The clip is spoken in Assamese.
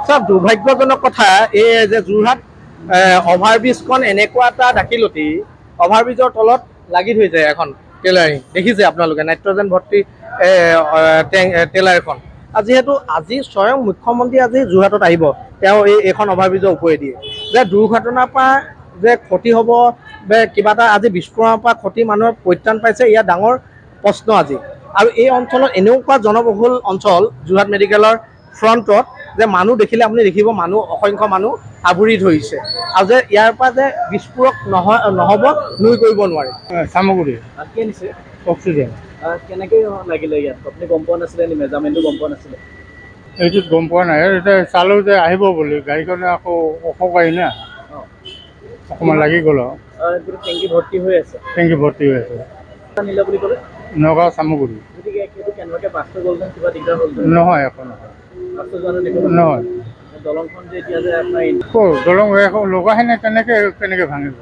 চব দুৰ্ভাগ্যজনক কথা এই যে যোৰহাট অভাৰব্ৰিজখন এনেকুৱা এটা দাখিলতি অভাৰব্ৰিজৰ তলত লাগি থৈছে এখন টেইলাৰিং দেখিছে আপোনালোকে নাইট্ৰজেন ভৰ্তি টেইলাৰ এখন যিহেতু আজি স্বয়ং মুখ্যমন্ত্ৰী আজি যোৰহাটত আহিব তেওঁ এইখন অভাৰব্ৰিজৰ ওপৰেদি যে দুৰ্ঘটনাৰ পৰা যে ক্ষতি হ'ব বা কিবা এটা আজি বিস্ফোৰণৰ পৰা ক্ষতি মানুহৰ পৰিত্ৰাণ পাইছে ইয়াৰ ডাঙৰ প্ৰশ্ন আজি আৰু এই অঞ্চলত এনেকুৱা জনবহুল অঞ্চল যোৰহাট মেডিকেলৰ ফ্ৰণ্টত যে মানুহ দেখিলে আপুনি দেখিব মানুহ অসংখ্য মানুহ আৱৰি ধৰিছে আৰু যে ইয়াৰ পৰা যে বিস্ফোৰক নহ'ব নুই কৰিব নোৱাৰে চামগুৰি কি আনিছে অক্সিজেন কেনেকৈ লাগিলে ইয়াত আপুনি গম পোৱা নাছিলে নি মেজাৰমেণ্টটো গম পোৱা নাছিলে এইটোত গম পোৱা নাই এতিয়া চালোঁ যে আহিব বুলি গাড়ীখনে আকৌ অসুকাৰি না অকণমান লাগি গ'ল আৰু গোটেই টেংকি ভৰ্তি হৈ আছে টেংকি ভৰ্তি হৈ আছে নিলে বুলি ক'লে নগাঁও চামগুৰি গতিকে সেইটো কেনেবাকৈ বাছটো গ'ল যেন কিবা দিগদাৰ হ'ল নহয় একো নহয় বাছটো যোৱা দেখোঁ নহয় দলংখন যে এতিয়া যে আপোনাৰ দলং লগাখিনি কেনেকৈ ভাঙিব